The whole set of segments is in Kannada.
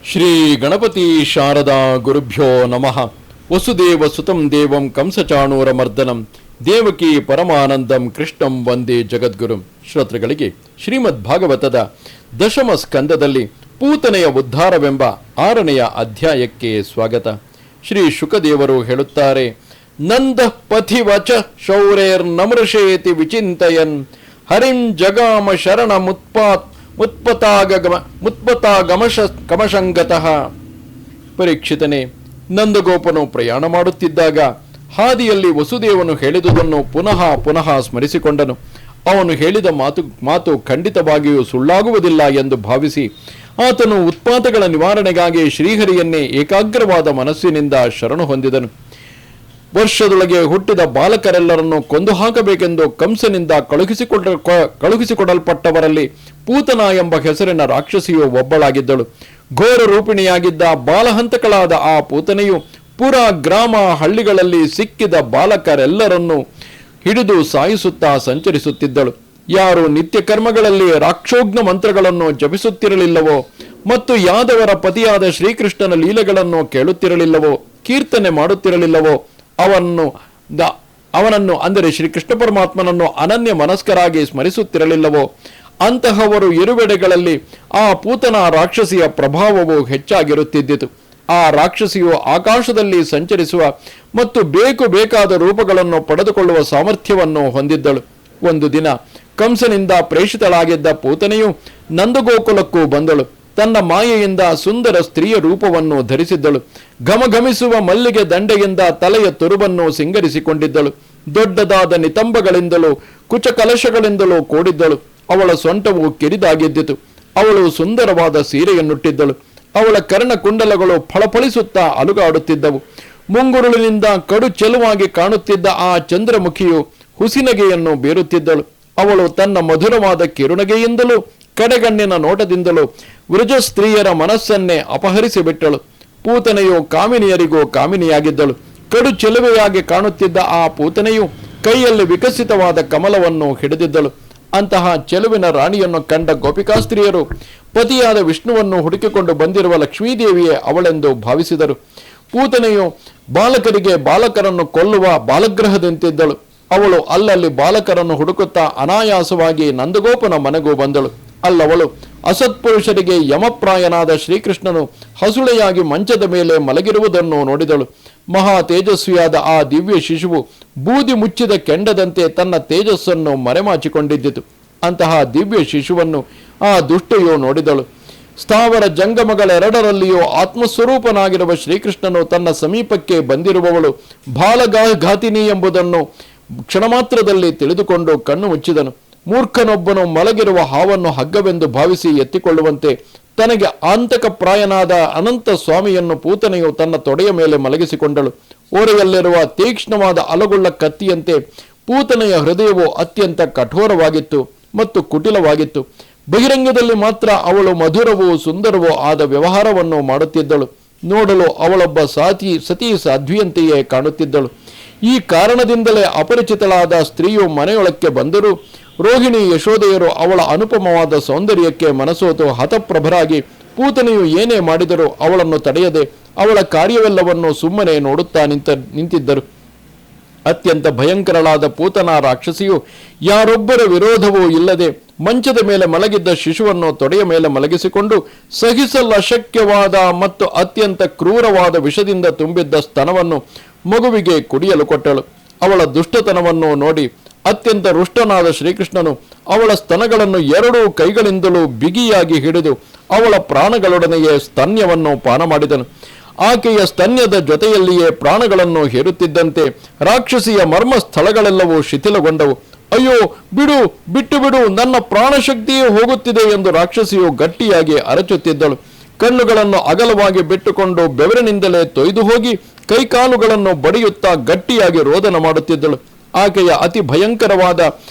ಶ್ರೀ ಗಣಪತಿ ಶಾರದಾ ಗುರುಭ್ಯೋ ನಮಃ. ವಸುದೇವ ಸುತಂ ದೇವಂ ಕಂಸಚಾಣೂರ ಮರ್ದನಂ ದೇವಕಿ ಪರಮಾನಂದಂ ಕೃಷ್ಣಂ ವಂದೇ ಜಗದ್ಗುರುಂ. ಶ್ರೋತೃಗಳಿಗೆ ಶ್ರೀಮದ್ ಭಾಗವತದ ದಶಮ ಸ್ಕಂದದಲ್ಲಿ ಪೂತನೆಯ ಉದ್ಧಾರವೆಂಬ 6ನೆಯ ಅಧ್ಯಾಯಕ್ಕೆ ಸ್ವಾಗತ. ಶ್ರೀ ಶುಕದೇವರು ಹೇಳುತ್ತಾರೆ, ನಂದ ಪಥಿವಚ ಶೌರೇರ್ ನಮೃಷೇತಿ ವಿಚಿಂತಯನ್ ಹರಿಂ ಜಗಾಮ ಶರಣ ಮುತ್ಪತಾಗಮಶಂಗತಃ. ಪರೀಕ್ಷಿತನೇ, ನಂದಗೋಪನು ಪ್ರಯಾಣ ಮಾಡುತ್ತಿದ್ದಾಗ ಹಾದಿಯಲ್ಲಿ ವಸುದೇವನು ಹೇಳಿದುದನ್ನು ಪುನಃ ಪುನಃ ಸ್ಮರಿಸಿಕೊಂಡನು. ಅವನು ಹೇಳಿದ ಮಾತು ಖಂಡಿತವಾಗಿಯೂ ಸುಳ್ಳಾಗುವುದಿಲ್ಲ ಎಂದು ಭಾವಿಸಿ ಆತನು ಉತ್ಪಾತಗಳ ನಿವಾರಣೆಗಾಗಿ ಶ್ರೀಹರಿಯನ್ನೇ ಏಕಾಗ್ರವಾದ ಮನಸ್ಸಿನಿಂದ ಶರಣು ಹೊಂದಿದನು. ವರ್ಷದೊಳಗೆ ಹುಟ್ಟಿದ ಬಾಲಕರೆಲ್ಲರನ್ನು ಕೊಂದು ಹಾಕಬೇಕೆಂದು ಕಂಸನಿಂದ ಕಳುಹಿಸಿಕೊಡಲ್ಪಟ್ಟವರಲ್ಲಿ ಪೂತನ ಎಂಬ ಹೆಸರಿನ ರಾಕ್ಷಸಿಯು ಒಬ್ಬಳಾಗಿದ್ದಳು. ಘೋರ ರೂಪಿಣಿಯಾಗಿದ್ದ ಬಾಲಹಂತಕಳಾದ ಆ ಪೂತನೆಯು ಪುರ ಗ್ರಾಮ ಹಳ್ಳಿಗಳಲ್ಲಿ ಸಿಕ್ಕಿದ ಬಾಲಕರೆಲ್ಲರನ್ನೂ ಹಿಡಿದು ಸಾಯಿಸುತ್ತಾ ಸಂಚರಿಸುತ್ತಿದ್ದಳು. ಯಾರು ನಿತ್ಯ ಕರ್ಮಗಳಲ್ಲಿ ರಾಕ್ಷೋಗ್ನ ಮಂತ್ರಗಳನ್ನು ಜಪಿಸುತ್ತಿರಲಿಲ್ಲವೋ ಮತ್ತು ಯಾದವರ ಪತಿಯಾದ ಶ್ರೀಕೃಷ್ಣನ ಲೀಲೆಗಳನ್ನು ಕೇಳುತ್ತಿರಲಿಲ್ಲವೋ, ಕೀರ್ತನೆ ಮಾಡುತ್ತಿರಲಿಲ್ಲವೋ, ಅವನನ್ನು ಅಂದರೆ ಶ್ರೀಕೃಷ್ಣ ಪರಮಾತ್ಮನನ್ನು ಅನನ್ಯ ಮನಸ್ಕರಾಗಿ ಸ್ಮರಿಸುತ್ತಿರಲಿಲ್ಲವೋ ಅಂತಹವರು ಇರುವೆಡೆಗಳಲ್ಲಿ ಆ ಪೂತನ ರಾಕ್ಷಸಿಯ ಪ್ರಭಾವವು ಹೆಚ್ಚಾಗಿರುತ್ತಿದ್ದಿತು. ಆ ರಾಕ್ಷಸಿಯು ಆಕಾಶದಲ್ಲಿ ಸಂಚರಿಸುವ ಮತ್ತು ಬೇಕಾದ ರೂಪಗಳನ್ನು ಪಡೆದುಕೊಳ್ಳುವ ಸಾಮರ್ಥ್ಯವನ್ನು ಹೊಂದಿದ್ದಳು. ಒಂದು ದಿನ ಕಂಸನಿಂದ ಪ್ರೇಷಿತಳಾಗಿದ್ದ ಪೂತನೆಯು ನಂದಗೋಕುಲಕ್ಕೂ ಬಂದಳು. ತನ್ನ ಮಾಯೆಯಿಂದ ಸುಂದರ ಸ್ತ್ರೀಯ ರೂಪವನ್ನು ಧರಿಸಿದ್ದಳು. ಘಮಘಮಿಸುವ ಮಲ್ಲಿಗೆ ದಂಡೆಯಿಂದ ತಲೆಯ ತುರುಬನ್ನು ಸಿಂಗರಿಸಿಕೊಂಡಿದ್ದಳು. ದೊಡ್ಡದಾದ ನಿತಂಬಗಳಿಂದಲೂ ಕುಚಕಲಶಗಳಿಂದಲೂ ಕೂಡಿದ್ದಳು. ಅವಳ ಸೊಂಟವು ಕಿರಿದಾಗಿದ್ದಿತು. ಅವಳು ಸುಂದರವಾದ ಸೀರೆಯನ್ನುಟ್ಟಿದ್ದಳು. ಅವಳ ಕರ್ಣಕುಂಡಲಗಳು ಫಳಫಳಿಸುತ್ತಾ ಅಲುಗಾಡುತ್ತಿದ್ದವು. ಮುಂಗುರುಳಿನಿಂದ ಕಡು ಚೆಲುವಾಗಿ ಕಾಣುತ್ತಿದ್ದ ಆ ಚಂದ್ರಮುಖಿಯು ಹುಸಿನಗೆಯನ್ನು ಬೀರುತ್ತಿದ್ದಳು. ಅವಳು ತನ್ನ ಮಧುರವಾದ ಕಿರುನಗೆಯಿಂದಲೂ ಕಡೆಗಣ್ಣಿನ ನೋಟದಿಂದಲೂ ವೃಜ ಸ್ತ್ರೀಯರ ಮನಸ್ಸನ್ನೇ ಅಪಹರಿಸಿಬಿಟ್ಟಳು. ಪೂತನೆಯು ಕಾಮಿನಿಯರಿಗೂ ಕಾಮಿನಿಯಾಗಿದ್ದಳು. ಕಡು ಚೆಲುವೆಯಾಗಿ ಕಾಣುತ್ತಿದ್ದ ಆ ಪೂತನೆಯು ಕೈಯಲ್ಲಿ ವಿಕಸಿತವಾದ ಕಮಲವನ್ನು ಹಿಡಿದಿದ್ದಳು. ಅಂತಹ ಚೆಲುವಿನ ರಾಣಿಯನ್ನು ಕಂಡ ಗೋಪಿಕಾಸ್ತ್ರೀಯರು ಪತಿಯಾದ ವಿಷ್ಣುವನ್ನು ಹುಡುಕಿಕೊಂಡು ಬಂದಿರುವ ಲಕ್ಷ್ಮೀದೇವಿಯೇ ಅವಳೆಂದು ಭಾವಿಸಿದರು. ಪೂತನೆಯು ಬಾಲಕರಿಗೆ ಬಾಲಕರನ್ನು ಕೊಲ್ಲುವ ಬಾಲಗ್ರಹದಂತಿದ್ದಳು. ಅವಳು ಅಲ್ಲಲ್ಲಿ ಬಾಲಕರನ್ನು ಹುಡುಕುತ್ತಾ ಅನಾಯಾಸವಾಗಿ ನಂದಗೋಪನ ಮನೆಗೂ ಬಂದಳು. ಅಲ್ಲವಳು ಅಸತ್ಪುರುಷರಿಗೆ ಯಮಪ್ರಾಯನಾದ ಶ್ರೀಕೃಷ್ಣನು ಹಸುಳೆಯಾಗಿ ಮಂಚದ ಮೇಲೆ ಮಲಗಿರುವುದನ್ನು ನೋಡಿದಳು. ಮಹಾ ತೇಜಸ್ವಿಯಾದ ಆ ದಿವ್ಯ ಶಿಶುವು ಬೂದಿ ಮುಚ್ಚಿದ ಕೆಂಡದಂತೆ ತನ್ನ ತೇಜಸ್ಸನ್ನು ಮರೆಮಾಚಿಕೊಂಡಿದ್ದಿತು. ಅಂತಹ ದಿವ್ಯ ಶಿಶುವನ್ನು ಆ ದುಷ್ಟೆಯು ನೋಡಿದಳು. ಸ್ಥಾವರ ಜಂಗಮಗಳೆರಡರಲ್ಲಿಯೂ ಆತ್ಮಸ್ವರೂಪನಾಗಿರುವ ಶ್ರೀಕೃಷ್ಣನು ತನ್ನ ಸಮೀಪಕ್ಕೆ ಬಂದಿರುವವಳು ಬಾಲಘಾತಿನಿ ಎಂಬುದನ್ನು ಕ್ಷಣಮಾತ್ರದಲ್ಲಿ ತಿಳಿದುಕೊಂಡು ಕಣ್ಣು ಮುಚ್ಚಿದನು. ಮೂರ್ಖನೊಬ್ಬನು ಮಲಗಿರುವ ಹಾವನ್ನು ಹಗ್ಗವೆಂದು ಭಾವಿಸಿ ಎತ್ತಿಕೊಳ್ಳುವಂತೆ ತನಗೆ ಆಂತಕ ಪ್ರಾಯನಾದ ಅನಂತ ಸ್ವಾಮಿಯನ್ನು ಪೂತನೆಯು ತನ್ನ ತೊಡೆಯ ಮೇಲೆ ಮಲಗಿಸಿಕೊಂಡಳು. ಓರೆಯಲ್ಲಿರುವ ತೀಕ್ಷ್ಣವಾದ ಅಲಗುಳ್ಳ ಕತ್ತಿಯಂತೆ ಪೂತನೆಯ ಹೃದಯವು ಅತ್ಯಂತ ಕಠೋರವಾಗಿತ್ತು ಮತ್ತು ಕುಟಿಲವಾಗಿತ್ತು. ಬಹಿರಂಗದಲ್ಲಿ ಮಾತ್ರ ಅವಳು ಮಧುರವೂ ಸುಂದರವೂ ಆದ ವ್ಯವಹಾರವನ್ನು ಮಾಡುತ್ತಿದ್ದಳು. ನೋಡಲು ಅವಳೊಬ್ಬ ಸತಿ ಸಾಧ್ವಿಯಂತೆಯೇ ಕಾಣುತ್ತಿದ್ದಳು. ಈ ಕಾರಣದಿಂದಲೇ ಅಪರಿಚಿತಳಾದ ಸ್ತ್ರೀಯು ಮನೆಯೊಳಕ್ಕೆ ಬಂದರೂ ರೋಹಿಣಿ ಯಶೋದೆಯರು ಅವಳ ಅನುಪಮವಾದ ಸೌಂದರ್ಯಕ್ಕೆ ಮನಸೋತು ಹತಪ್ರಭರಾಗಿ ಪೂತನೆಯು ಏನೇ ಮಾಡಿದರೂ ಅವಳನ್ನು ತಡೆಯದೆ ಅವಳ ಕಾರ್ಯವೆಲ್ಲವನ್ನು ಸುಮ್ಮನೆ ನೋಡುತ್ತಾ ನಿಂತಿದ್ದರು. ಅತ್ಯಂತ ಭಯಂಕರಳಾದ ಪೂತನ ರಾಕ್ಷಸಿಯು ಯಾರೊಬ್ಬರ ವಿರೋಧವೂ ಇಲ್ಲದೆ ಮಂಚದ ಮೇಲೆ ಮಲಗಿದ್ದ ಶಿಶುವನ್ನು ತೊಡೆಯ ಮೇಲೆ ಮಲಗಿಸಿಕೊಂಡು ಸಹಿಸಲಶಕ್ಯವಾದ ಮತ್ತು ಅತ್ಯಂತ ಕ್ರೂರವಾದ ವಿಷದಿಂದ ತುಂಬಿದ್ದ ಸ್ತನವನ್ನು ಮಗುವಿಗೆ ಕುಡಿಯಲು ಕೊಟ್ಟಳು. ಅವಳ ದುಷ್ಟತನವನ್ನು ನೋಡಿ ಅತ್ಯಂತ ರುಷ್ಟನಾದ ಶ್ರೀಕೃಷ್ಣನು ಅವಳ ಸ್ತನಗಳನ್ನು 2 ಕೈಗಳಿಂದಲೂ ಬಿಗಿಯಾಗಿ ಹಿಡಿದು ಅವಳ ಪ್ರಾಣಗಳೊಡನೆಯೇ ಸ್ತನ್ಯವನ್ನು ಪಾನ ಮಾಡಿದನು. ಆಕೆಯ ಸ್ತನ್ಯದ ಜೊತೆಯಲ್ಲಿಯೇ ಪ್ರಾಣಗಳನ್ನು ಹೇರುತ್ತಿದ್ದಂತೆ ರಾಕ್ಷಸಿಯ ಮರ್ಮ ಸ್ಥಳಗಳೆಲ್ಲವೂ ಶಿಥಿಲಗೊಂಡವು. ಅಯ್ಯೋ, ಬಿಟ್ಟು ಬಿಡು, ನನ್ನ ಪ್ರಾಣಶಕ್ತಿಯೇ ಹೋಗುತ್ತಿದೆ ಎಂದು ರಾಕ್ಷಸಿಯು ಗಟ್ಟಿಯಾಗಿ ಅರಚುತ್ತಿದ್ದಳು. ಕಣ್ಣುಗಳನ್ನು ಅಗಲವಾಗಿ ಬಿಟ್ಟುಕೊಂಡು ಬೆವರಿನಿಂದಲೇ ತೊಯ್ದು ಹೋಗಿ ಕೈಕಾಲುಗಳನ್ನು ಬಡಿಯುತ್ತಾ ಗಟ್ಟಿಯಾಗಿ ರೋದನ ಮಾಡುತ್ತಿದ್ದಳು. ಆಕೆಯ ಅತಿ ಭಯಂಕರವಾದ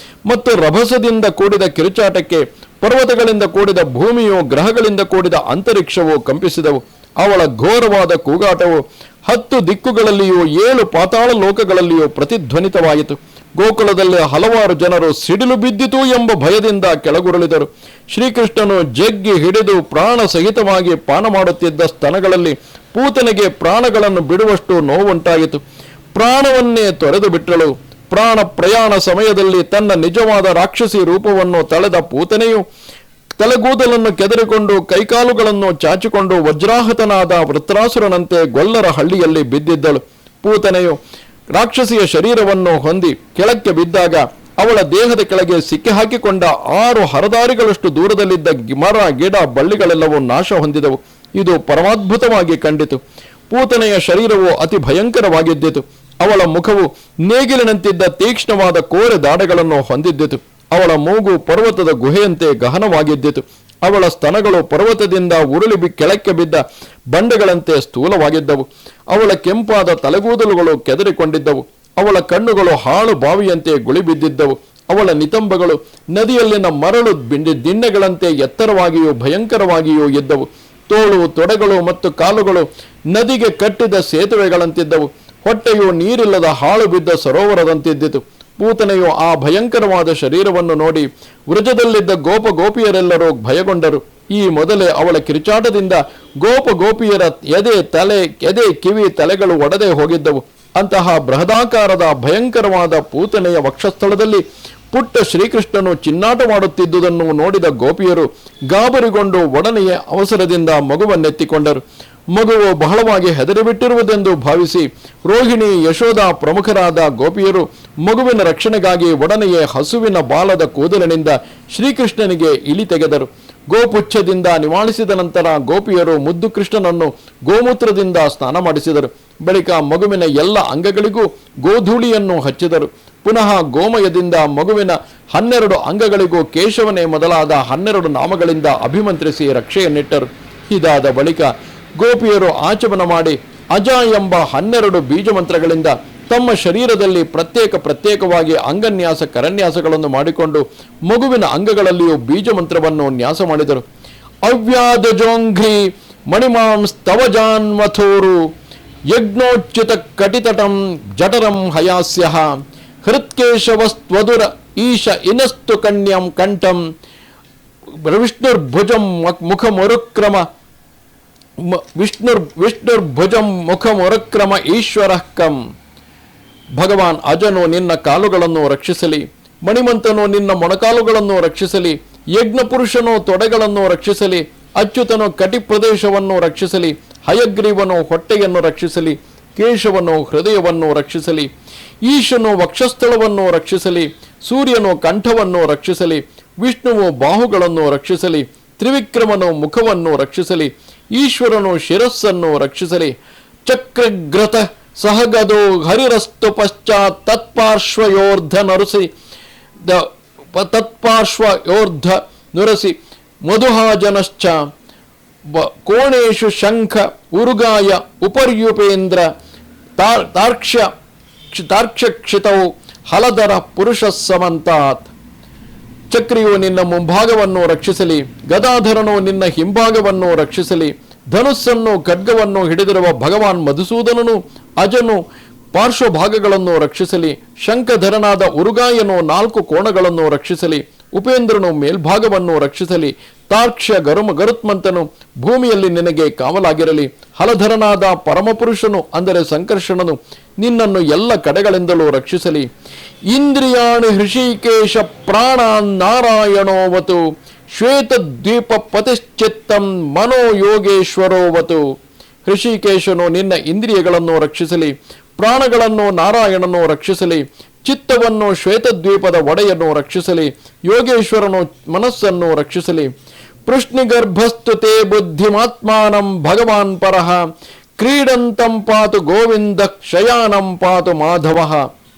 ಮತ್ತು ರಭಸದಿಂದ ಕೂಡಿದ ಕಿರುಚಾಟಕ್ಕೆ ಪರ್ವತಗಳಿಂದ ಕೂಡಿದ ಭೂಮಿಯು, ಗ್ರಹಗಳಿಂದ ಕೂಡಿದ ಅಂತರಿಕ್ಷವು ಕಂಪಿಸಿದವು. ಅವಳ ಘೋರವಾದ ಕೂಗಾಟವು 10 ದಿಕ್ಕುಗಳಲ್ಲಿಯೂ 7 ಪಾತಾಳ ಲೋಕಗಳಲ್ಲಿಯೂ ಪ್ರತಿಧ್ವನಿತವಾಯಿತು. ಗೋಕುಲದಲ್ಲಿ ಹಲವಾರು ಜನರು ಸಿಡಿಲು ಬಿದ್ದಿತು ಎಂಬ ಭಯದಿಂದ ಕೆಳಗುರುಳಿದರು. ಶ್ರೀಕೃಷ್ಣನು ಜಗ್ಗಿ ಹಿಡಿದು ಪ್ರಾಣ ಸಹಿತವಾಗಿ ಪಾನ ಮಾಡುತ್ತಿದ್ದ ಸ್ತನಗಳಲ್ಲಿ ಪೂತನೆಗೆ ಪ್ರಾಣಗಳನ್ನು ಬಿಡುವಷ್ಟು ನೋವುಂಟಾಯಿತು. ಪ್ರಾಣವನ್ನೇ ತೊರೆದು ಬಿಟ್ಟಳು. ಪ್ರಾಣ ಪ್ರಯಾಣ ಸಮಯದಲ್ಲಿ ತನ್ನ ನಿಜವಾದ ರಾಕ್ಷಸಿ ರೂಪವನ್ನು ತಳೆದ ಪೂತನೆಯು ತಲೆಗೂದಲನ್ನು ಕೆದರಿಕೊಂಡು ಕೈಕಾಲುಗಳನ್ನು ಚಾಚಿಕೊಂಡು ವಜ್ರಾಹತನಾದ ವೃತ್ರಾಸುರನಂತೆ ಗೊಲ್ಲರ ಹಳ್ಳಿಯಲ್ಲಿ ಬಿದ್ದಿದ್ದಳು. ಪೂತನೆಯು ರಾಕ್ಷಸಿಯ ಶರೀರವನ್ನು ಹೊಂದಿ ಕೆಳಕ್ಕೆ ಬಿದ್ದಾಗ ಅವಳ ದೇಹದ ಕೆಳಗೆ ಸಿಕ್ಕಿ ಹಾಕಿಕೊಂಡ 6 ಹರದಾರಿಗಳಷ್ಟು ದೂರದಲ್ಲಿದ್ದ ಮರ ಗಿಡ ಬಳ್ಳಿಗಳೆಲ್ಲವೂ ನಾಶ ಹೊಂದಿದವು. ಇದು ಪರಮಾದ್ಭುತವಾಗಿ ಕಂಡಿತು. ಪೂತನೆಯ ಶರೀರವು ಅತಿ ಭಯಂಕರವಾಗಿದ್ದಿತು. ಅವಳ ಮುಖವು ನೇಗಿಲಿನಂತಿದ್ದ ತೀಕ್ಷ್ಣವಾದ ಕೋರೆ ದಾಡೆಗಳನ್ನು ಹೊಂದಿದ್ದಿತು. ಅವಳ ಮೂಗು ಪರ್ವತದ ಗುಹೆಯಂತೆ ಗಹನವಾಗಿದ್ದಿತು. ಅವಳ ಸ್ತನಗಳು ಪರ್ವತದಿಂದ ಉರುಳಿ ಕೆಳಕ್ಕೆ ಬಿದ್ದ ಬಂಡೆಗಳಂತೆ ಸ್ಥೂಲವಾಗಿದ್ದವು. ಅವಳ ಕೆಂಪಾದ ತಲೆಗೂದಲುಗಳು ಕೆದರಿಕೊಂಡಿದ್ದವು. ಅವಳ ಕಣ್ಣುಗಳು ಹಾಳು ಬಾವಿಯಂತೆ ಗುಳಿಬಿದ್ದಿದ್ದವು. ಅವಳ ನಿತಂಬಗಳು ನದಿಯಲ್ಲಿನ ಮರಳು ದಿಣ್ಣೆಗಳಂತೆ ಎತ್ತರವಾಗಿಯೂ ಭಯಂಕರವಾಗಿಯೂ ಇದ್ದವು. ತೋಳು, ತೊಡೆಗಳು ಮತ್ತು ಕಾಲುಗಳು ನದಿಗೆ ಕಟ್ಟಿದ ಸೇತುವೆಗಳಂತಿದ್ದವು. ಹೊಟ್ಟೆಯು ನೀರಿಲ್ಲದ ಹಾಳು ಬಿದ್ದ ಸರೋವರದಂತಿದ್ದಿತು. ಪೂತನೆಯು ಆ ಭಯಂಕರವಾದ ಶರೀರವನ್ನು ನೋಡಿ ವೃಜದಲ್ಲಿದ್ದ ಗೋಪಿಯರೆಲ್ಲರೂ ಭಯಗೊಂಡರು. ಈ ಮೊದಲೇ ಅವಳ ಕಿರುಚಾಟದಿಂದ ಗೋಪಿಯರ ಎದೆ ಕಿವಿ ತಲೆಗಳು ಒಡೆದೇ ಹೋಗಿದ್ದವು. ಅಂತಹ ಬೃಹದಾಕಾರದ ಭಯಂಕರವಾದ ಪೂತನೆಯ ವಕ್ಷಸ್ಥಳದಲ್ಲಿ ಪುಟ್ಟ ಶ್ರೀಕೃಷ್ಣನು ಚಿನ್ನಾಟ ಮಾಡುತ್ತಿದ್ದುದನ್ನು ನೋಡಿದ ಗೋಪಿಯರು ಗಾಬರಿಗೊಂಡು ಒಡನೆಯೇ ಅವಸರದಿಂದ ಮಗುವನ್ನೆತ್ತಿಕೊಂಡರು. ಮಗುವು ಬಹಳವಾಗಿ ಹೆದರಿಬಿಟ್ಟಿರುವುದೆಂದು ಭಾವಿಸಿ ರೋಹಿಣಿ, ಯಶೋಧ ಪ್ರಮುಖರಾದ ಗೋಪಿಯರು ಮಗುವಿನ ರಕ್ಷಣೆಗಾಗಿ ಒಡನೆಯೇ ಹಸುವಿನ ಬಾಲದ ಕೂದಲಿನಿಂದ ಶ್ರೀಕೃಷ್ಣನಿಗೆ ಇಲಿ ತೆಗೆದರು. ಗೋಪುಚ್ಛದಿಂದ ನಿವಾಳಿಸಿದ ನಂತರ ಗೋಪಿಯರು ಮುದ್ದು ಕೃಷ್ಣನನ್ನು ಗೋಮೂತ್ರದಿಂದ ಸ್ನಾನ ಮಾಡಿಸಿದರು. ಬಳಿಕ ಮಗುವಿನ ಎಲ್ಲ ಅಂಗಗಳಿಗೂ ಗೋಧೂಳಿಯನ್ನು ಹಚ್ಚಿದರು. ಪುನಃ ಗೋಮಯದಿಂದ ಮಗುವಿನ 12 ಅಂಗಗಳಿಗೂ ಕೇಶವನೇ ಮೊದಲಾದ 12 ನಾಮಗಳಿಂದ ಅಭಿಮಂತ್ರಿಸಿ ರಕ್ಷೆಯನ್ನಿಟ್ಟರು. ಇದಾದ ಬಳಿಕ ಗೋಪಿಯರು ಆಚಮನ ಮಾಡಿ ಅಜ ಎಂಬ 12 ಬೀಜಮಂತ್ರಗಳಿಂದ ತಮ್ಮ ಶರೀರದಲ್ಲಿ ಪ್ರತ್ಯೇಕವಾಗಿ ಅಂಗನ್ಯಾಸ ಕರನ್ಯಾಸಗಳನ್ನು ಮಾಡಿಕೊಂಡು ಮಗುವಿನ ಅಂಗಗಳಲ್ಲಿಯೂ ಬೀಜಮಂತ್ರವನ್ನು ನ್ಯಾಸ ಮಾಡಿದರು. ಅವ್ಯಾದಜೋಂಘ್ರಿ ಮಣಿಮಾಂಸ್ತವಜಾನ್ವಥೋರು ಯಜ್ಞೋಚ್ಯುತ ಕಟಿತಟಂ ಜಠರಂ ಹಯಾಸ್ಯ ಹೃತ್ಕೇಶವಸ್ತ್ವದುರ ಈಶ ಇನಸ್ತು ಕನ್ಯಂ ಕಂಠಂ ವಿಷ್ಣುರ್ಭುಜಂ ಮುಖಮರುಕ್ರಮ ವಿಷ್ಣುರ್ಭುಜಂ ಮುಖಮುರಕ್ರಮ ಈಶ್ವರ ಕಂ. ಭಗವಾನ್ ಅಜನು ನಿನ್ನ ಕಾಲುಗಳನ್ನು ರಕ್ಷಿಸಲಿ, ಮಣಿಮಂತನು ನಿನ್ನ ಮೊಣಕಾಲುಗಳನ್ನು ರಕ್ಷಿಸಲಿ, ಯಜ್ಞ ಪುರುಷನು ತೊಡೆಗಳನ್ನು ರಕ್ಷಿಸಲಿ, ಅಚ್ಯುತನು ಕಟಿ ಪ್ರದೇಶವನ್ನು ರಕ್ಷಿಸಲಿ, ಹಯಗ್ರೀವನು ಹೊಟ್ಟೆಯನ್ನು ರಕ್ಷಿಸಲಿ, ಕೇಶವನು ಹೃದಯವನ್ನು ರಕ್ಷಿಸಲಿ, ಈಶನು ವಕ್ಷಸ್ಥಳವನ್ನು ರಕ್ಷಿಸಲಿ, ಸೂರ್ಯನು ಕಂಠವನ್ನು ರಕ್ಷಿಸಲಿ, ವಿಷ್ಣುವು ಬಾಹುಗಳನ್ನು ರಕ್ಷಿಸಲಿ, ತ್ರಿವಿಕ್ರಮನು ಮುಖವನ್ನು ರಕ್ಷಿಸಲಿ, ಈಶ್ವರನು ಶಿರಸ್ಸನ್ನು ರಕ್ಷಿಸಲಿ. ಚಕ್ರಗ್ರತ ಸಹಗದೋ ಹರಿರಸ್ತು ಪಶ್ಚಾತ್ ತತ್ಪಾರ್ಶ್ವಯೋರ್ಧ ನುರಸಿ ಮಧುಹಾಜನಶ್ಚ ಕೋಣೇಶು ಶಂಖ ಉರುಗಾಯ ಉಪರ್ಯುಪೇಂದ್ರ ತಾರ್ಕ್ಷ್ಯಕ್ಷಿತೌ ಹಲಧರ ಪುರುಷ ಸಮಂತಾತ್. ಚಕ್ರಿಯು ನಿನ್ನ ಮುಂಭಾಗವನ್ನು ರಕ್ಷಿಸಲಿ, ಗದಾಧರನು ನಿನ್ನ ಹಿಂಭಾಗವನ್ನು ರಕ್ಷಿಸಲಿ, ಧನುಸ್ಸನ್ನು ಖಡ್ಗವನ್ನು ಹಿಡಿದಿರುವ ಭಗವಾನ್ ಮಧುಸೂದನನು ಅಜನು ಪಾರ್ಶ್ವಭಾಗಗಳನ್ನು ರಕ್ಷಿಸಲಿ, ಶಂಖಧರನಾದ ಉರುಗಾಯನು 4 ಕೋಣಗಳನ್ನು ರಕ್ಷಿಸಲಿ, ಉಪೇಂದ್ರನು ಮೇಲ್ಭಾಗವನ್ನು ರಕ್ಷಿಸಲಿ, ತಾರ್ಕ್ಷ್ಯ ಗರುತ್ಮಂತನು ಭೂಮಿಯಲ್ಲಿ ನಿನಗೆ ಕಾವಲಾಗಿರಲಿ, ಹಲಧರನಾದ ಪರಮಪುರುಷನು ಅಂದರೆ ಸಂಕರ್ಷಣನು ನಿನ್ನನ್ನು ಎಲ್ಲ ಕಡೆಗಳಿಂದಲೂ ರಕ್ಷಿಸಲಿ. ಇಂದ್ರಿಯಾಣಿ ಹೃಷಿಕೇಶ ಪ್ರಾಣಾನ್ ನಾರಾಯಣೋವತು ಶ್ವೇತದ್ವೀಪ ಪತಿಶ್ಚಿತ್ತಂ ಮನೋಯೋಗೇಶ್ವರೋವತು. ಹೃಷಿಕೇಶನು ನಿನ್ನ ಇಂದ್ರಿಯಗಳನ್ನು ರಕ್ಷಿಸಲಿ, ಪ್ರಾಣಗಳನ್ನು ನಾರಾಯಣನು ರಕ್ಷಿಸಲಿ, ಚಿತ್ತವನ್ನು ಶ್ವೇತದ್ವೀಪದ ಒಡೆಯನ್ನು ರಕ್ಷಿಸಲಿ, ಯೋಗೇಶ್ವರನು ಮನಸ್ಸನ್ನು ರಕ್ಷಿಸಲಿ. ಪೃಷ್ಣಿಗರ್ಭಸ್ತು ತೇ ಬುದ್ಧಿಮಾತ್ಮಾನಂ ಭಗವಾನ್ ಪರಃ ಕ್ರೀಡಂತಂ ಪಾತು ಗೋವಿಂದ ಶಯಾನಂ ಪಾತು ಮಾಧವ.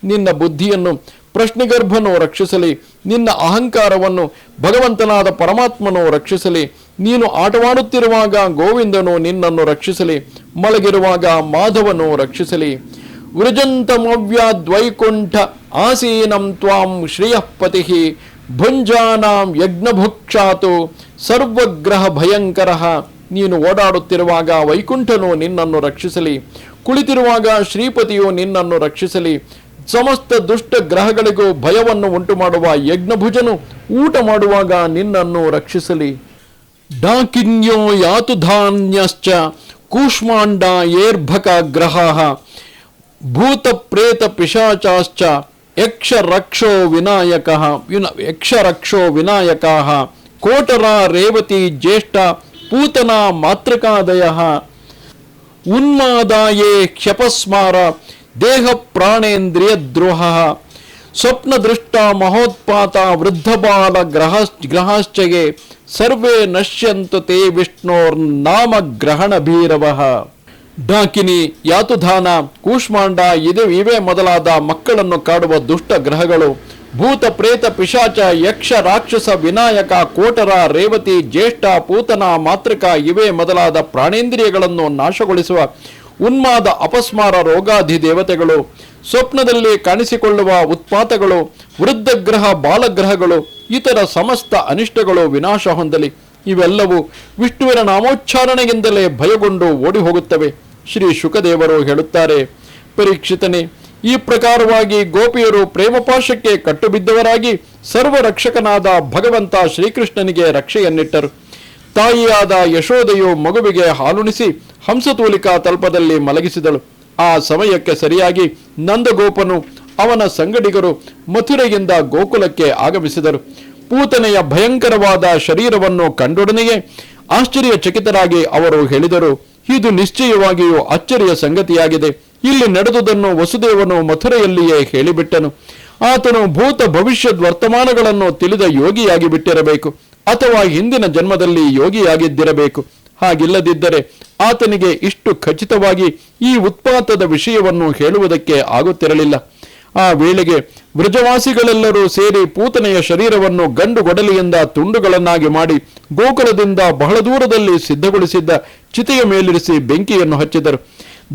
ನಿನ್ನ ಬುದ್ಧಿಯನ್ನು ಪ್ರಶ್ನಿಗರ್ಭನು ರಕ್ಷಿಸಲಿ, ನಿನ್ನ ಅಹಂಕಾರವನ್ನು ಭಗವಂತನಾದ ಪರಮಾತ್ಮನು ರಕ್ಷಿಸಲಿ. ನೀನು ಆಟವಾಡುತ್ತಿರುವಾಗ ಗೋವಿಂದನು ನಿನ್ನನ್ನು ರಕ್ಷಿಸಲಿ, ಮಲಗಿರುವಾಗ ಮಾಧವನು ರಕ್ಷಿಸಲಿ. ವೃಜಂತಮವ್ಯಾದ್ವೈಕುಂಠ ಆಸೀನಂ ತ್ವಾಂ ಶ್ರಿಯಃಪತಿ ಭುಂಜಾನಾಂ ಯಜ್ಞಭುಕ್ಷಾತು ಸರ್ವಗ್ರಹ ಭಯಂಕರ. ನೀನು ಓಡಾಡುತ್ತಿರುವಾಗ ವೈಕುಂಠನು ನಿನ್ನನ್ನು ರಕ್ಷಿಸಲಿ, ಕುಳಿತಿರುವಾಗ ಶ್ರೀಪತಿಯು ನಿನ್ನನ್ನು ರಕ್ಷಿಸಲಿ, ಸಮಸ್ತ ದುಷ್ಟ ಗ್ರಹಗಳಿಗೂ ಭಯವನ್ನು ಉಂಟು ಮಾಡುವ ಯಜ್ಞಭುಜನು ಊಟ ಮಾಡುವಾಗ ನಿನ್ನನ್ನು ರಕ್ಷಿಸಲಿ. ಡಾಕಿನ್ಯೋ ಯಾತು ಧಾನ್ಯಶ್ಚ ಕೂಷ್ಮಾಂಡ ಏರ್ಭಕ ಗ್ರಹಾಃ ಭೂತ ಪ್ರೇತ ಪಿಶಾಚಾಶ್ಚ ಯಕ್ಷರಕ್ಷೋ ವಿನಾಯಕಾಃ ಕೋಟರ ರೇವತಿ ಜ್ಯೇಷ್ಠ ಪೂತನ ಮಾತೃಕಾದಯಃ ಉನ್ಮಾದಾಯೇ ಕ್ಷಪಸ್ಮಾರ ದೇಹ ಪ್ರಾಣೇಂದ್ರಿಯ ದ್ರೋಹ ಸ್ವಪ್ನದೃಷ್ಟ ಮಹೋತ್ಪಾತ ವೃದ್ಧಬಾಲ ಗ್ರಹಾಶ್ಚಯೇ ಸರ್ವೇ ನಶ್ಯಂತು ತೇ ವಿಷ್ಣೋರ್ನಾಮ ಗ್ರಹಣ ಭೀರವಃ. ಡಾಕಿನಿ, ಯಾತುಧಾನ, ಕೂಷ್ಮಾಂಡ ಇವೇ ಮೊದಲಾದ ಮಕ್ಕಳನ್ನು ಕಾಡುವ ದುಷ್ಟ ಗ್ರಹಗಳು, ಭೂತ ಪ್ರೇತ ಪಿಶಾಚ ಯಕ್ಷ ರಾಕ್ಷಸ ವಿನಾಯಕ ಕೋಟರ ರೇವತಿ ಜ್ಯೇಷ್ಠ ಪೂತನ ಮಾತೃಕ ಇವೇ ಮೊದಲಾದ ಪ್ರಾಣೇಂದ್ರಿಯಗಳನ್ನು ನಾಶಗೊಳಿಸುವ ಉನ್ಮಾದ ಅಪಸ್ಮಾರ ರೋಗಾಧಿ ದೇವತೆಗಳು, ಸ್ವಪ್ನದಲ್ಲಿ ಕಾಣಿಸಿಕೊಳ್ಳುವ ಉತ್ಪಾತಗಳು, ವೃದ್ಧಗ್ರಹ ಬಾಲಗ್ರಹಗಳು, ಇತರ ಸಮಸ್ತ ಅನಿಷ್ಟಗಳು ವಿನಾಶ ಹೊಂದಲಿ. ಇವೆಲ್ಲವೂ ವಿಷ್ಣುವಿನ ನಾಮೋಚ್ಚಾರಣೆಯಿಂದಲೇ ಭಯಗೊಂಡು ಓಡಿ ಹೋಗುತ್ತವೆ. ಶ್ರೀ ಶುಕದೇವರು ಹೇಳುತ್ತಾರೆ, ಪರೀಕ್ಷಿತನೇ, ಈ ಪ್ರಕಾರವಾಗಿ ಗೋಪಿಯರು ಪ್ರೇಮಪಾಶಕ್ಕೆ ಕಟ್ಟುಬಿದ್ದವರಾಗಿ ಸರ್ವರಕ್ಷಕನಾದ ಭಗವಂತ ಶ್ರೀಕೃಷ್ಣನಿಗೆ ರಕ್ಷೆಯನ್ನಿಟ್ಟರು. ತಾಯಿಯಾದ ಯಶೋದೆಯು ಮಗುವಿಗೆ ಹಾಲುಣಿಸಿ ಹಂಸತೂಲಿಕಾ ತಲ್ಪದಲ್ಲಿ ಮಲಗಿಸಿದಳು. ಆ ಸಮಯಕ್ಕೆ ಸರಿಯಾಗಿ ನಂದಗೋಪನು ಅವನ ಸಂಗಡಿಗರು ಮಥುರೆಯಿಂದ ಗೋಕುಲಕ್ಕೆ ಆಗಮಿಸಿದರು. ಪೂತನೆಯ ಭಯಂಕರವಾದ ಶರೀರವನ್ನು ಕಂಡೊಡನೆಯೇ ಆಶ್ಚರ್ಯಚಕಿತರಾಗಿ ಅವರು ಹೇಳಿದರು, ಇದು ನಿಶ್ಚಯವಾಗಿಯೂ ಅಚ್ಚರಿಯ ಸಂಗತಿಯಾಗಿದೆ. ಇಲ್ಲಿ ನಡೆದುದನ್ನು ವಸುದೇವನು ಮಥುರೆಯಲ್ಲಿಯೇ ಹೇಳಿಬಿಟ್ಟನು. ಆತನು ಭೂತ ಭವಿಷ್ಯದ ವರ್ತಮಾನಗಳನ್ನು ತಿಳಿದ ಯೋಗಿಯಾಗಿ ಬಿಟ್ಟಿರಬೇಕು, ಅಥವಾ ಹಿಂದಿನ ಜನ್ಮದಲ್ಲಿ ಯೋಗಿಯಾಗಿದ್ದಿರಬೇಕು. ಹಾಗಿಲ್ಲದಿದ್ದರೆ ಆತನಿಗೆ ಇಷ್ಟು ಖಚಿತವಾಗಿ ಈ ಉತ್ಪಾತದ ವಿಷಯವನ್ನು ಹೇಳುವುದಕ್ಕೆ ಆಗುತ್ತಿರಲಿಲ್ಲ. ಆ ವೇಳೆಗೆ ವ್ರಜವಾಸಿಗಳೆಲ್ಲರೂ ಸೇರಿ ಪೂತನೆಯ ಶರೀರವನ್ನು ಗಂಡು ಗೊಡಲಿಯಿಂದ ತುಂಡುಗಳನ್ನಾಗಿ ಮಾಡಿ ಗೋಕುಲದಿಂದ ಬಹಳ ದೂರದಲ್ಲಿ ಸಿದ್ಧಗೊಳಿಸಿದ್ದ ಚಿತೆಯ ಮೇಲಿರಿಸಿ ಬೆಂಕಿಯನ್ನು ಹಚ್ಚಿದರು.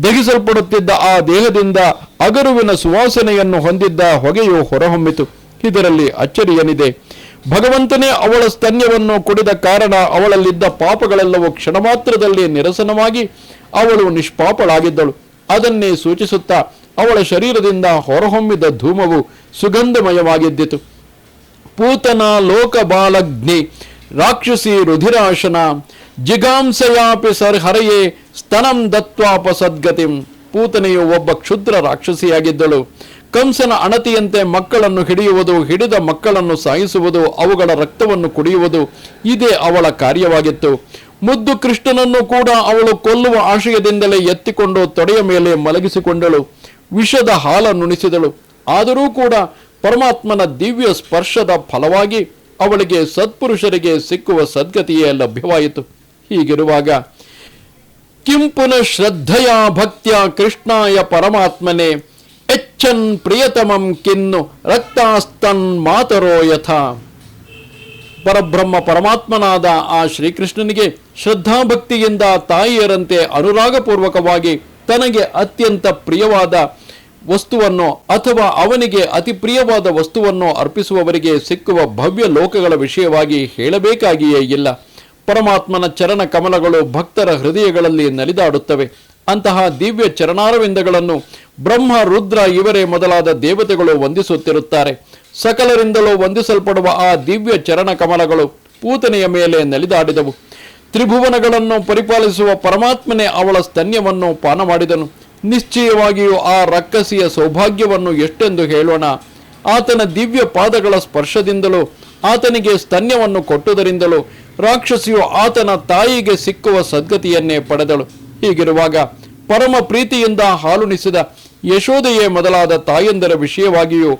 ದಹಿಸಲ್ಪಡುತ್ತಿದ್ದ ಆ ದೇಹದಿಂದ ಅಗರುವಿನ ಸುವಾಸನೆಯನ್ನು ಹೊಂದಿದ್ದ ಹೊಗೆಯು ಹೊರಹೊಮ್ಮಿತು. ಇದರಲ್ಲಿ ಅಚ್ಚರಿಯೇನಿದೆ? ಭಗವಂತನೇ ಅವಳ ಸ್ತನ್ಯವನ್ನು ಕುಡಿದ ಕಾರಣ ಅವಳಲ್ಲಿದ್ದ ಪಾಪಗಳೆಲ್ಲವೂ ಕ್ಷಣ ಮಾತ್ರದಲ್ಲಿ ನಿರಸನವಾಗಿ ಅವಳು ನಿಷ್ಪಾಪಳಾಗಿದ್ದಳು. ಅದನ್ನೇ ಸೂಚಿಸುತ್ತಾ ಅವಳ ಶರೀರದಿಂದ ಹೊರಹೊಮ್ಮಿದ ಧೂಮವು ಸುಗಂಧಮಯವಾಗಿದ್ದಿತು. ಪೂತನ ಲೋಕಬಾಲಗ್ನಿ ರಾಕ್ಷಸಿ ರುಧಿರಾಶನ ಜಿಗಾಂಸಯಾಪಿ ಹರೆಯೇ ಸ್ತನಂ ದತ್ವಾಪ ಸದ್ಗತಿಂ. ಪೂತನೆಯು ಒಬ್ಬ ಕ್ಷುದ್ರ ರಾಕ್ಷಸಿಯಾಗಿದ್ದಳು. ಕಂಸನ ಅಣತಿಯಂತೆ ಮಕ್ಕಳನ್ನು ಹಿಡಿಯುವುದು, ಹಿಡಿದ ಮಕ್ಕಳನ್ನು ಸಾಯಿಸುವುದು, ಅವುಗಳ ರಕ್ತವನ್ನು ಕುಡಿಯುವುದು ಇದೇ ಅವಳ ಕಾರ್ಯವಾಗಿತ್ತು. ಮುದ್ದು ಕೃಷ್ಣನನ್ನು ಕೂಡ ಅವಳು ಕೊಲ್ಲುವ ಆಶಯದಿಂದಲೇ ಎತ್ತಿಕೊಂಡು ತೊಡೆಯ ಮೇಲೆ ಮಲಗಿಸಿಕೊಂಡಳು. ವಿಷದ ಹಾಲನ್ನುಣಿಸಿದಳು. ಆದರೂ ಕೂಡ ಪರಮಾತ್ಮನ ದಿವ್ಯ ಸ್ಪರ್ಶದ ಫಲವಾಗಿ ಅವಳಿಗೆ ಸತ್ಪುರುಷರಿಗೆ ಸಿಕ್ಕುವ ಸದ್ಗತಿಯೇ ಲಭ್ಯವಾಯಿತು. ಹೀಗಿರುವಾಗ ಕಿಂ ಪುನಃ ಶ್ರದ್ಧೆಯ ಭಕ್ತ್ಯ ಕೃಷ್ಣಾಯ ಪರಮಾತ್ಮನೆ ಎಚ್ಚನ್ ಪ್ರಿಯತಮಂ ಕಿನ್ನು ರಕ್ತಾಸ್ತನ್ ಮಾತರೋ ಯಥಾ. ಪರಬ್ರಹ್ಮ ಪರಮಾತ್ಮನಾದ ಆ ಶ್ರೀಕೃಷ್ಣನಿಗೆ ಶ್ರದ್ಧಾಭಕ್ತಿಯಿಂದ ತಾಯಿಯರಂತೆ ಅನುರಾಗಪೂರ್ವಕವಾಗಿ ತನಗೆ ಅತ್ಯಂತ ಪ್ರಿಯವಾದ ವಸ್ತುವನ್ನು ಅಥವಾ ಅವನಿಗೆ ಅತಿ ಪ್ರಿಯವಾದ ವಸ್ತುವನ್ನು ಅರ್ಪಿಸುವವರಿಗೆ ಸಿಕ್ಕುವ ಭವ್ಯ ಲೋಕಗಳ ವಿಷಯವಾಗಿ ಹೇಳಬೇಕಾಗಿಯೇ ಇಲ್ಲ. ಪರಮಾತ್ಮನ ಚರಣ ಕಮಲಗಳು ಭಕ್ತರ ಹೃದಯಗಳಲ್ಲಿ ನಲಿದಾಡುತ್ತವೆ. ಅಂತಹ ದಿವ್ಯ ಚರಣಾರವಿಂದಗಳನ್ನು ಬ್ರಹ್ಮ, ರುದ್ರ ಇವರೇ ಮೊದಲಾದ ದೇವತೆಗಳು ವಂದಿಸುತ್ತಿರುತ್ತಾರೆ. ಸಕಲರಿಂದಲೂ ವಂದಿಸಲ್ಪಡುವ ಆ ದಿವ್ಯ ಚರಣ ಕಮಲಗಳು ಪೂತನೆಯ ಮೇಲೆ ನಲಿದಾಡಿದವು. ತ್ರಿಭುವನಗಳನ್ನು ಪರಿಪಾಲಿಸುವ ಪರಮಾತ್ಮನೇ ಅವಳ ಸ್ತನ್ಯವನ್ನು ಪಾನ ಮಾಡಿದನು. ನಿಶ್ಚಯವಾಗಿಯೂ ಆ ರಕ್ಕಸಿಯ ಸೌಭಾಗ್ಯವನ್ನು ಎಷ್ಟೆಂದು ಹೇಳೋಣ. ಆತನ ದಿವ್ಯ ಪಾದಗಳ ಸ್ಪರ್ಶದಿಂದಲೂ ಆತನಿಗೆ ಸ್ತನ್ಯವನ್ನು ಕೊಟ್ಟುದರಿಂದಲೂ ರಾಕ್ಷಸಿಯು ಆತನ ತಾಯಿಗೆ ಸಿಕ್ಕುವ ಸದ್ಗತಿಯನ್ನೇ ಪಡೆದಳು. ಹೀಗಿರುವಾಗ ಪರಮ ಪ್ರೀತಿಯಿಂದ ಹಾಲುಣಿಸಿದ ಯಶೋದೆಯೇ ಮೊದಲಾದ ತಾಯಂದರ ವಿಷಯವಾಗಿಯೂ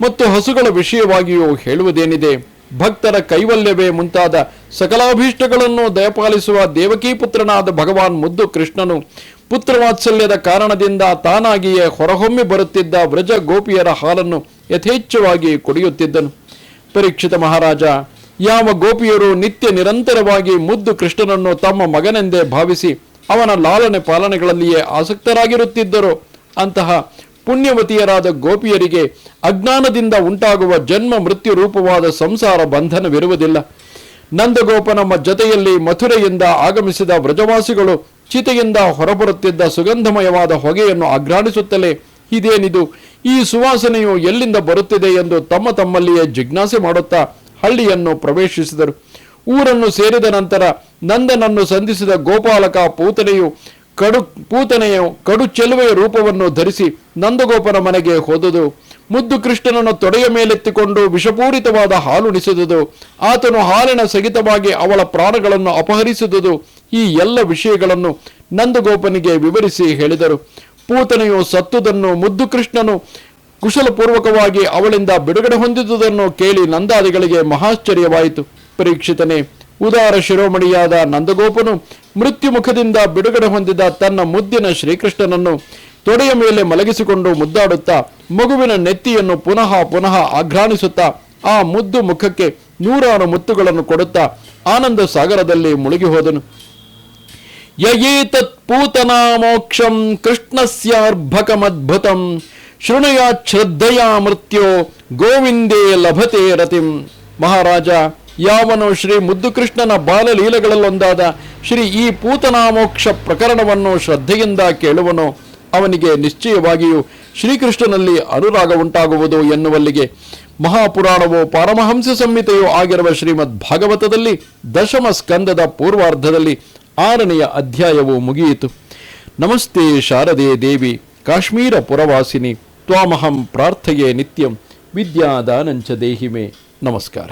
ಮತ್ತು ಹಸುಗಳ ವಿಷಯವಾಗಿಯೂ ಹೇಳುವುದೇನಿದೆ? ಭಕ್ತರ ಕೈವಲ್ಯವೇ ಮುಂತಾದ ಸಕಲಾಭೀಷ್ಟಗಳನ್ನು ದಯಪಾಲಿಸುವ ದೇವಕೀ ಪುತ್ರನಾದ ಭಗವಾನ್ ಮುದ್ದು ಕೃಷ್ಣನು ಪುತ್ರವಾತ್ಸಲ್ಯದ ಕಾರಣದಿಂದ ತಾನಾಗಿಯೇ ಹೊರಹೊಮ್ಮಿ ಬರುತ್ತಿದ್ದ ವ್ರಜ ಗೋಪಿಯರ ಹಾಲನ್ನು ಯಥೇಚ್ಛವಾಗಿ ಕುಡಿಯುತ್ತಿದ್ದನು. ಪರೀಕ್ಷಿತ ಮಹಾರಾಜ, ಯಾವ ಗೋಪಿಯರು ನಿತ್ಯ ನಿರಂತರವಾಗಿ ಮುದ್ದು ಕೃಷ್ಣನನ್ನು ತಮ್ಮ ಮಗನೆಂದೇ ಭಾವಿಸಿ ಅವನ ಲಾಲನೆ ಪಾಲನೆಗಳಲ್ಲಿಯೇ ಆಸಕ್ತರಾಗಿರುತ್ತಿದ್ದರೋ ಅಂತಹ ಪುಣ್ಯವತಿಯರಾದ ಗೋಪಿಯರಿಗೆ ಅಜ್ಞಾನದಿಂದ ಉಂಟಾಗುವ ಜನ್ಮ ಮೃತ್ಯು ರೂಪವಾದ ಸಂಸಾರ ಬಂಧನವಿರುವುದಿಲ್ಲ. ನಂದಗೋಪನ ಜೊತೆಯಲ್ಲಿ ಮಥುರೆಯಿಂದ ಆಗಮಿಸಿದ ವ್ರಜವಾಸಿಗಳು ಚಿತೆಯಿಂದ ಹೊರಬರುತ್ತಿದ್ದ ಸುಗಂಧಮಯವಾದ ಹೊಗೆಯನ್ನು ಆಘ್ರಾಣಿಸುತ್ತಲೇ, ಇದೇನಿದು, ಈ ಸುವಾಸನೆಯು ಎಲ್ಲಿಂದ ಬರುತ್ತಿದೆ ಎಂದು ತಮ್ಮ ತಮ್ಮಲ್ಲಿಯೇ ಜಿಜ್ಞಾಸೆ ಮಾಡುತ್ತಾ ಹಳ್ಳಿಯನ್ನು ಪ್ರವೇಶಿಸಿದರು. ಊರನ್ನು ಸೇರಿದ ನಂತರ ನಂದನನ್ನು ಸಂಧಿಸಿದ ಗೋಪಾಲಕ ಪೂತನೆಯು ಕಡು ಚೆಲುವೆಯ ರೂಪವನ್ನು ಧರಿಸಿ ನಂದಗೋಪನ ಮನೆಗೆ ಹೋದುದು. ಮುದ್ದು ಕೃಷ್ಣನನ್ನು ತೊಡೆಯ ಮೇಲೆತ್ತಿಕೊಂಡು ವಿಷಪೂರಿತವಾದ ಹಾಲುಣಿಸಿದುದು. ಆತನು ಹಾಲಿನ ಸಹಿತವಾಗಿ ಅವಳ ಪ್ರಾಣಗಳನ್ನು ಅಪಹರಿಸಿದುದು. ಈ ಎಲ್ಲ ವಿಷಯಗಳನ್ನು ನಂದಗೋಪನಿಗೆ ವಿವರಿಸಿ ಹೇಳಿದರು. ಪೂತನೆಯು ಸತ್ತುದನ್ನು ಮುದ್ದು ಕೃಷ್ಣನು ಕುಶಲಪೂರ್ವಕವಾಗಿ ಅವಳಿಂದ ಬಿಡುಗಡೆ ಹೊಂದಿದುದನ್ನು ಕೇಳಿ ನಂದಾದಿಗಳಿಗೆ ಮಹಾಶ್ಚರ್ಯವಾಯಿತು. ಪರೀಕ್ಷಿತನೇ, ಉದಾರ ಶಿರೋಮಣಿಯಾದ ನಂದಗೋಪನು ಮೃತ್ಯು ಮುಖದಿಂದ ಬಿಡುಗಡೆ ಹೊಂದಿದ ತನ್ನ ಮುದ್ದಿನ ಶ್ರೀಕೃಷ್ಣನನ್ನು ತೊಡೆಯ ಮೇಲೆ ಮಲಗಿಸಿಕೊಂಡು ಮುದ್ದಾಡುತ್ತಾ ಮಗುವಿನ ನೆತ್ತಿಯನ್ನು ಪುನಃ ಪುನಃ ಆಘ್ರಾಣಿಸುತ್ತಾ ಆ ಮುದ್ದು ಮುಖಕ್ಕೆ 100 ಮುತ್ತುಗಳನ್ನು ಕೊಡುತ್ತಾ ಆನಂದ ಸಾಗರದಲ್ಲಿ ಮುಳುಗಿ ಹೋದನು. ಯಯೇತತ್ ಪೂತನಾ ಮೋಕ್ಷಂ ಕೃಷ್ಣಸ್ಯಾರ್ಭಕಮದ್ಭುತಂ ಶೃಣುಯಾತ್ ಶ್ರದ್ಧೆಯಾ ಮೃತ್ಯೋ ಗೋವಿಂದೇ ಲಭತೆ ರತಿಂ. ಮಹಾರಾಜ, ಯಾವನು ಶ್ರೀ ಮುದ್ದು ಕೃಷ್ಣನ ಬಾಲಲೀಲೆಗಳಲ್ಲೊಂದಾದ ಶ್ರೀ ಈ ಪೂತನಾಮೋಕ್ಷ ಪ್ರಕರಣವನ್ನು ಶ್ರದ್ಧೆಯಿಂದ ಕೇಳುವನೋ ಅವನಿಗೆ ನಿಶ್ಚಯವಾಗಿಯೂ ಶ್ರೀಕೃಷ್ಣನಲ್ಲಿ ಅನುರಾಗ ಉಂಟಾಗುವುದು ಎನ್ನುವಲ್ಲಿಗೆ ಮಹಾಪುರಾಣವೋ ಪಾರಮಹಂಸ ಸಂಹಿತೆಯೋ ಆಗಿರುವ ಶ್ರೀಮದ್ ಭಾಗವತದಲ್ಲಿ ದಶಮ ಸ್ಕಂದದ ಪೂರ್ವಾರ್ಧದಲ್ಲಿ 6ನೆಯ ಅಧ್ಯಾಯವು ಮುಗಿಯಿತು. ನಮಸ್ತೆ ಶಾರದೆ ದೇವಿ ಕಾಶ್ಮೀರ ಪುರವಾಸಿನಿ ತ್ವಾಮಹಂ ಪ್ರಾರ್ಥಯೇ ನಿತ್ಯಂ ವಿದ್ಯಾದಾನಂಚ ದೇಹಿಮೆ. ನಮಸ್ಕಾರ.